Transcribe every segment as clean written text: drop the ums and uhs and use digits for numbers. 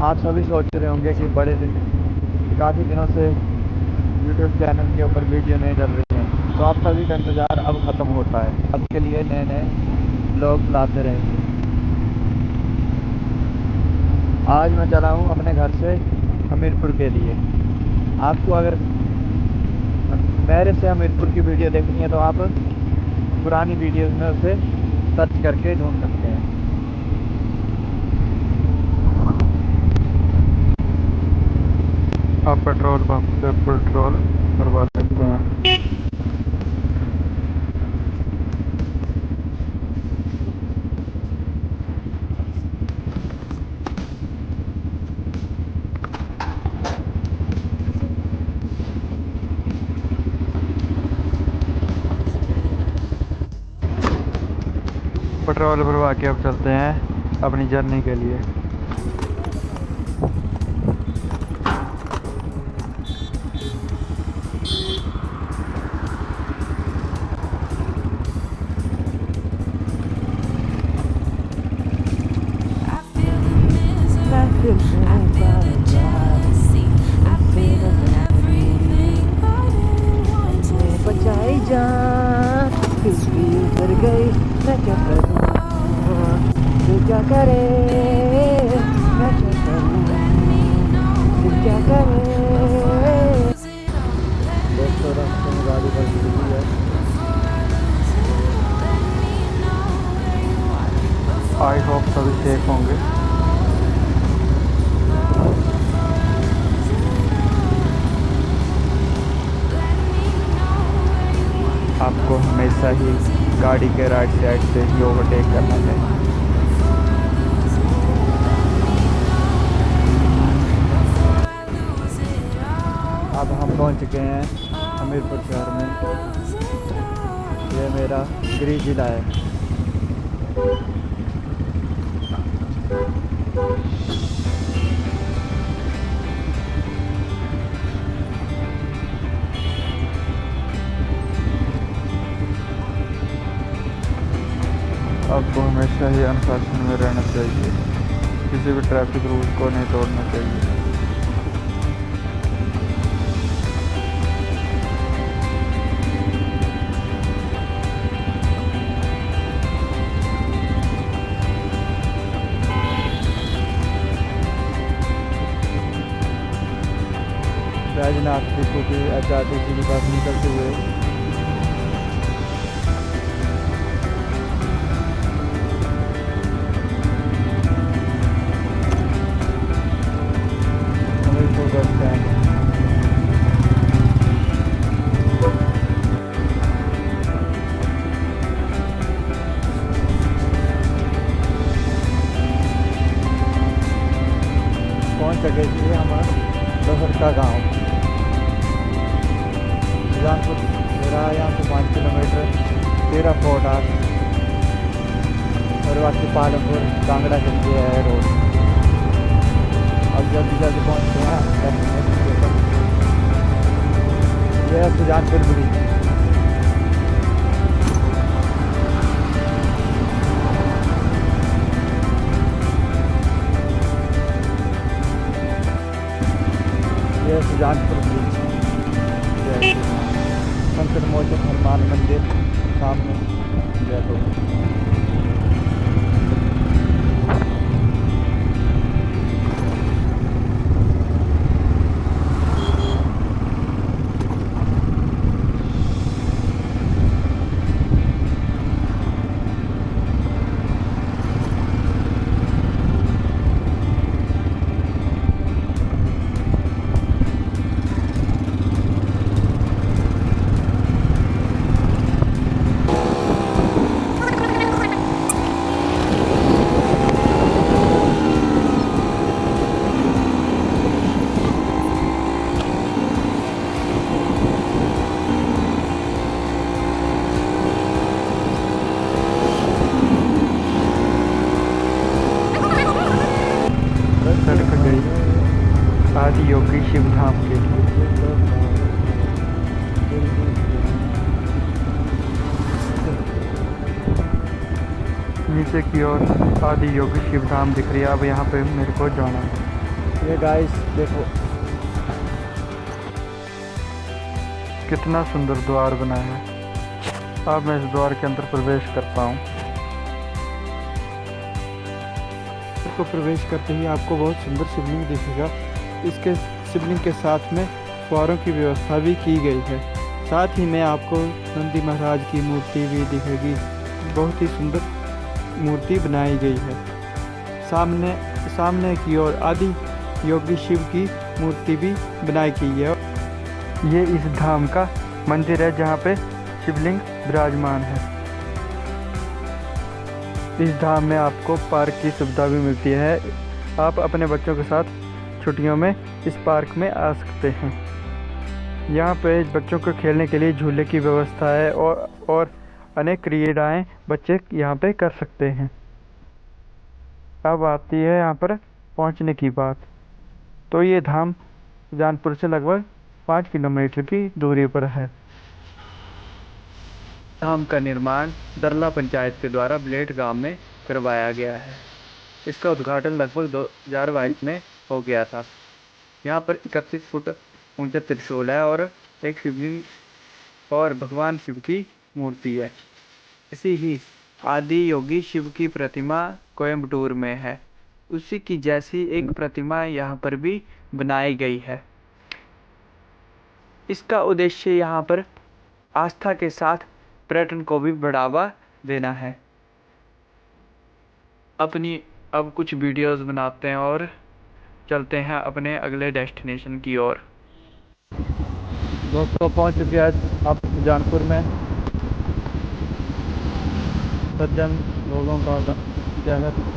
आप सभी सोच रहे होंगे कि काफ़ी दिनों से यूट्यूब चैनल के ऊपर वीडियो नहीं डल रही हैं, तो आप सभी का इंतज़ार अब ख़त्म होता है। अब के लिए नए नए ब्लॉग लाते रहेंगे। आज मैं चला हूँ अपने घर से हमीरपुर के लिए। आपको अगर मेरे से हमीरपुर की वीडियो देखनी है तो आप पुरानी वीडियोज़ में उसे सर्च करके ढूंढ सकते हैं। अब पेट्रोल पंप से पेट्रोल भरवा सकते हैं। पेट्रोल भरवा के अब चलते हैं अपनी जर्नी के लिए। बचाई जान फिर भी उतर गई, मैं क्या करूँ, तू क्या करे, मैं क्या करूँ, तू क्या करे। दोस्तों रास्ते में गाड़ी पलट गई है। आई होप सभी सेफ होंगे। आपको हमेशा ही गाड़ी के राइट साइड से ही ओवरटेक करना चाहिए। अब हम पहुंच चुके हैं हमीरपुर शहर में। ये मेरा गृह जिला है। आपको हमेशा ही अनुशासन में रहना चाहिए, किसी भी ट्रैफिक रूल को नहीं तोड़ना चाहिए। बैजनाथ डिपो की HRTC की बस निकलते हुए बस स्टैंड। पहुंच चुके थे हमारा दोहर का गाँव सुजानपुर। मेरा यहाँ से 5 किलोमीटर 13 फोर्ट आर और बाकी पालमपुर कांगड़ा के लिए है रोड। अब जल्दी पहुँचते हैं डेस्टिनेशन के ऊपर। यह है सुजानपुर ब्रिज। यह सुजानपुर ब्रिज, संकट मोचन हनुमान मंदिर सामने। जयपुर सड़क गई आदि योगी शिव धाम के लिए। नीचे की ओर आदि योगी शिव धाम दिख रही है। अब यहाँ पे मेरे को जाना है। ये गाइस देखो कितना सुंदर द्वार बना है। अब मैं इस द्वार के अंदर प्रवेश करता हूँ। इसको प्रवेश करते ही आपको बहुत सुंदर शिवलिंग दिखेगा। इसके शिवलिंग के साथ में फुहारों की व्यवस्था भी की गई है। साथ ही में आपको नंदी महाराज की मूर्ति भी दिखेगी। बहुत ही सुंदर मूर्ति बनाई गई है। सामने की ओर आदि योगी शिव की मूर्ति भी बनाई गई है। ये इस धाम का मंदिर है जहाँ पे शिवलिंग विराजमान है। इस धाम में आपको पार्क की सुविधा भी मिलती है। आप अपने बच्चों के साथ छुट्टियों में इस पार्क में आ सकते हैं। यहाँ पे बच्चों को खेलने के लिए झूले की व्यवस्था है और अनेक क्रीड़ाएं बच्चे यहाँ पे कर सकते हैं। अब आती है यहाँ पर पहुँचने की बात। तो ये धाम सुजानपुर से लगभग 5 किलोमीटर की दूरी पर है। धाम का निर्माण दरला पंचायत के द्वारा ब्लेड गांव में करवाया गया है। इसका उद्घाटन लगभग 2022 में हो गया था। यहाँ पर 31 फुट ऊंचा त्रिशूल है और एक शिवलिंग और भगवान शिव की मूर्ति है। ऐसी ही आदि योगी शिव की प्रतिमा कोयम्बटूर में है। उसी की जैसी एक प्रतिमा यहाँ पर भी बनाई गई है। इसका उद्देश्य यहाँ पर आस्था के साथ पर्यटन को भी बढ़ावा देना है। अब कुछ वीडियोस बनाते हैं और चलते हैं अपने अगले डेस्टिनेशन की ओर। दोस्तों पहुंच चुके हैं अब सुजानपुर में। सज्जन लोगों का स्वागत।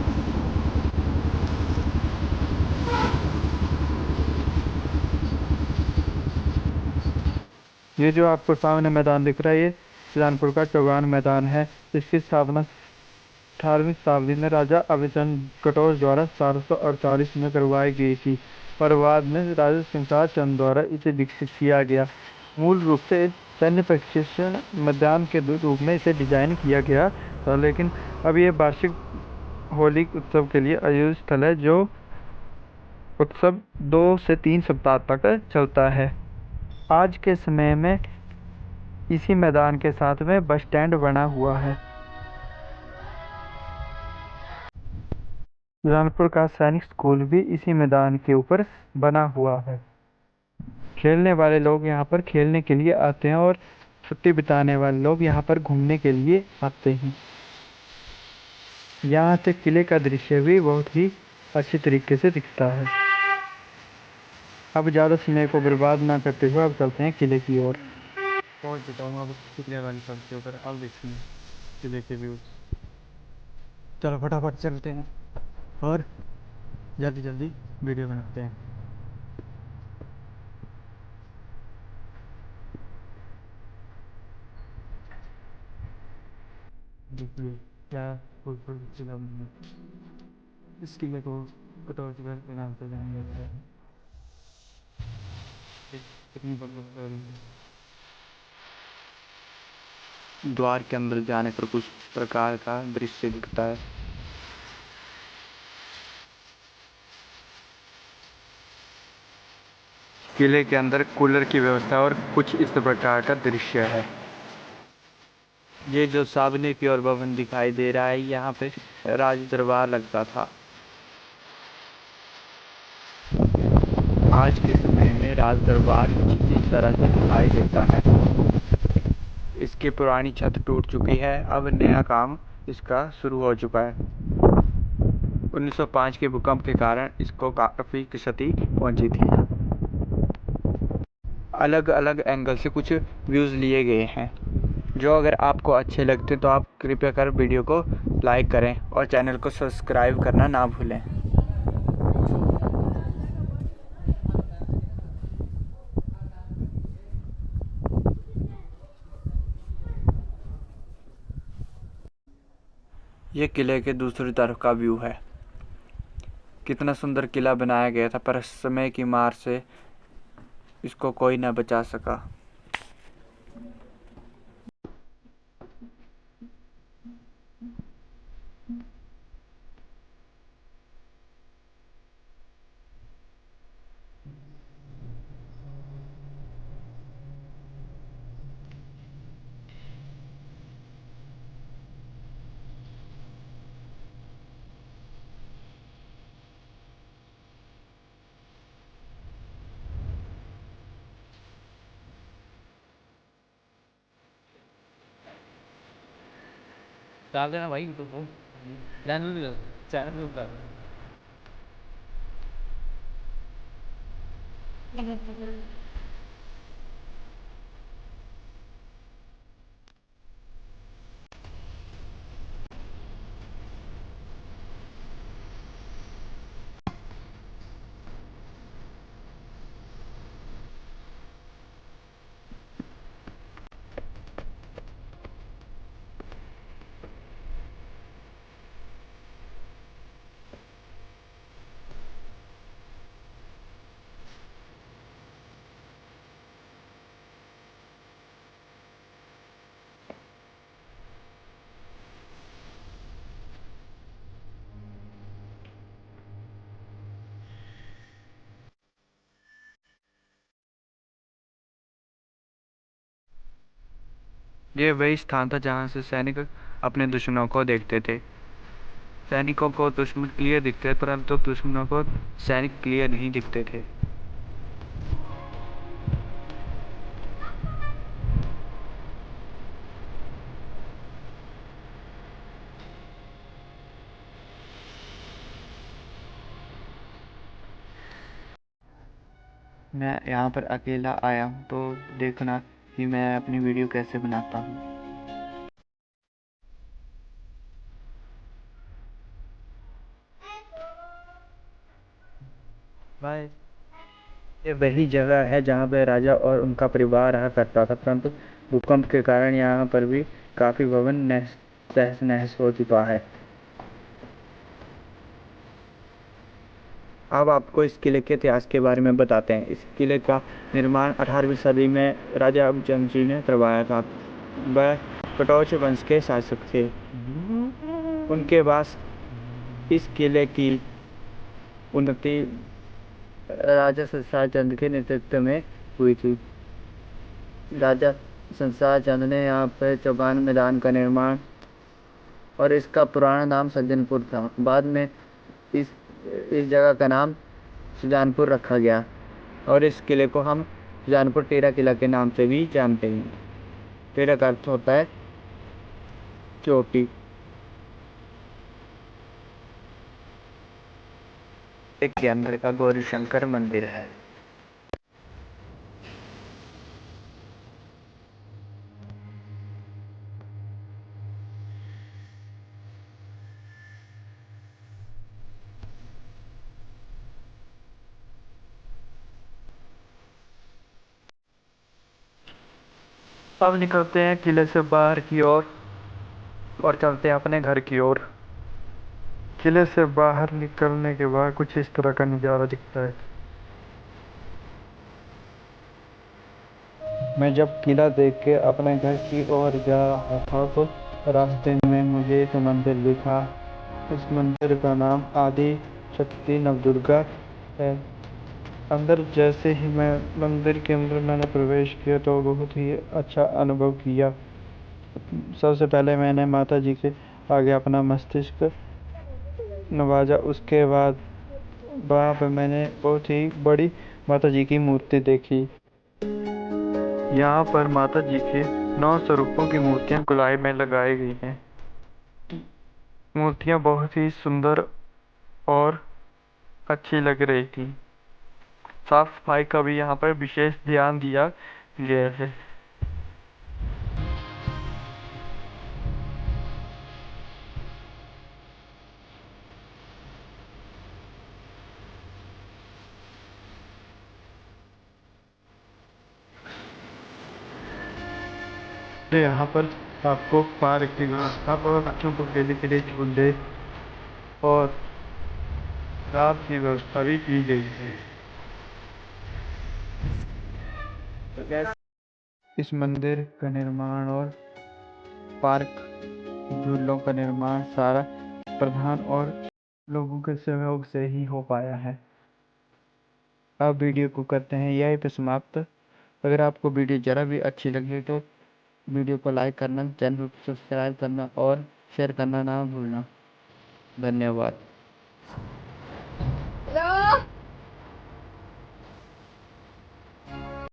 ये जो आपको सामने मैदान दिख रहा है ये सुजानपुर का चौगान मैदान है। इसकी स्थापना 18वीं शताब्दी में राजा अभिचंद कटोच द्वारा 1748 में करवाई गई थी और बाद में राजा सिंगार चंद द्वारा इसे विकसित किया गया। मूल रूप से सैन्य प्रशिक्षण मैदान के रूप में इसे डिजाइन किया गया था, लेकिन अब ये वार्षिक होली उत्सव के लिए आयोजित स्थल है। जो उत्सव 2 से 3 सप्ताह तक चलता है। आज के समय में इसी मैदान के साथ में बस स्टैंड बना हुआ है। सुजानपुर का सैनिक स्कूल भी इसी मैदान के ऊपर बना हुआ है। खेलने वाले लोग यहाँ पर खेलने के लिए आते हैं और छुट्टी बिताने वाले लोग यहाँ पर घूमने के लिए आते हैं। यहाँ से किले का दृश्य भी बहुत ही अच्छी तरीके से दिखता है। अब ज़्यादा समय को बर्बाद ना करते हुए अब चलते हैं किले की ओर। पहुँच चुका हूँ अब किले वाली सड़क के ऊपर। अब देखते हैं किले के व्यूज। चलो फटाफट चलते हैं और जल्दी जल्दी वीडियो बनाते हैं। देखिए क्या खूबसूरत इस किले को कटौतीगढ़ के नाम से जाना जाता है। कितनी द्वार के अंदर जाने पर कुछ प्रकार का दृश्य दिखता है। किले के अंदर कूलर की व्यवस्था और कुछ इस प्रकार का दृश्य है। ये जो सामने की ओर भवन दिखाई दे रहा है, यहाँ पे राज दरबार लगता था। आज के समय में राज दरबार कुछ इस तरह से दिखाई देता है। इसकी पुरानी छत टूट चुकी है। अब नया काम इसका शुरू हो चुका है। 1905 के भूकंप के कारण इसको काफी क्षति पहुंची थी। अलग अलग एंगल से कुछ व्यूज़ लिए गए हैं। जो अगर आपको अच्छे लगते तो आप कृपया कर वीडियो को लाइक करें और चैनल को सब्सक्राइब करना ना भूलें। ये किले के दूसरी तरफ का व्यू है। कितना सुंदर किला बनाया गया था, पर समय की मार से इसको कोई ना बचा सका। डाल देना भाई यूट्यूब पर, चैनल चैनल पे डाल ये वही स्थान था जहाँ से सैनिक अपने दुश्मनों को देखते थे। सैनिकों को दुश्मन क्लियर दिखते थे, परंतु दुश्मनों को सैनिक क्लियर नहीं दिखते थे। मैं यहाँ पर अकेला आया हूँ, तो देखना कि मैं अपनी वीडियो कैसे बनाता हूँ। बाय। ये वही जगह है जहाँ पे राजा और उनका परिवार रहा करता था, परंतु भूकंप के कारण यहाँ पर भी काफी भवन तहस नहस हो चुका है। अब आपको इस किले के इतिहास के बारे में बताते हैं। इस किले का निर्माण 18वीं सदी में राजा अबचंद जी ने करवाया था। वह कटौच वंश के शासक थे। उनके पास इस किले की उन्नति राजा संसार चंद के नेतृत्व में हुई थी। राजा संसार चंद ने यहाँ पर चौगान मैदान का निर्माण, और इसका पुराना नाम सज्जनपुर था। बाद में इस जगह का नाम सुजानपुर रखा गया, और इस किले को हम सुजानपुर टेरा किला के नाम से भी जानते हैं। टेरा का अर्थ होता है चोटी। के अंदर का गौरी शंकर मंदिर है। अब निकलते हैं किले से बाहर की ओर और चलते हैं अपने घर की ओर। किले से बाहर निकलने के बाद कुछ इस तरह का नज़ारा दिखता है। मैं जब किला देख के अपने घर की ओर जा रहा था, तो रास्ते में मुझे एक मंदिर दिखा। इस मंदिर का नाम आदि शक्ति नवदुर्गा है। अंदर जैसे ही मैं मंदिर के अंदर मैंने प्रवेश किया, तो बहुत ही अच्छा अनुभव किया। सबसे पहले मैंने माता जी के आगे अपना मस्तिष्क नवाजा। उसके बाद वहाँ पे मैंने बहुत ही बड़ी माता जी की मूर्ति देखी। यहाँ पर माता जी के 9 स्वरूपों की मूर्तियाँ गोलाई में लगाई गई हैं। मूर्तियाँ बहुत ही सुंदर और अच्छी लग रही थी। साफ सफाई का भी यहाँ पर विशेष ध्यान दिया गया है। तो यहाँ पर आपको पार्क की व्यवस्था और बच्चों को खेलने के लिए झूले और रात की व्यवस्था भी की गई है। इस मंदिर का निर्माण और पार्क झूलों का निर्माण सारा प्रधान और लोगों के सहयोग से ही हो पाया है। अब वीडियो को करते हैं यहीं पे समाप्त। अगर आपको वीडियो ज़रा भी अच्छी लगी तो वीडियो को लाइक करना, चैनल को सब्सक्राइब करना और शेयर करना ना भूलना। धन्यवाद।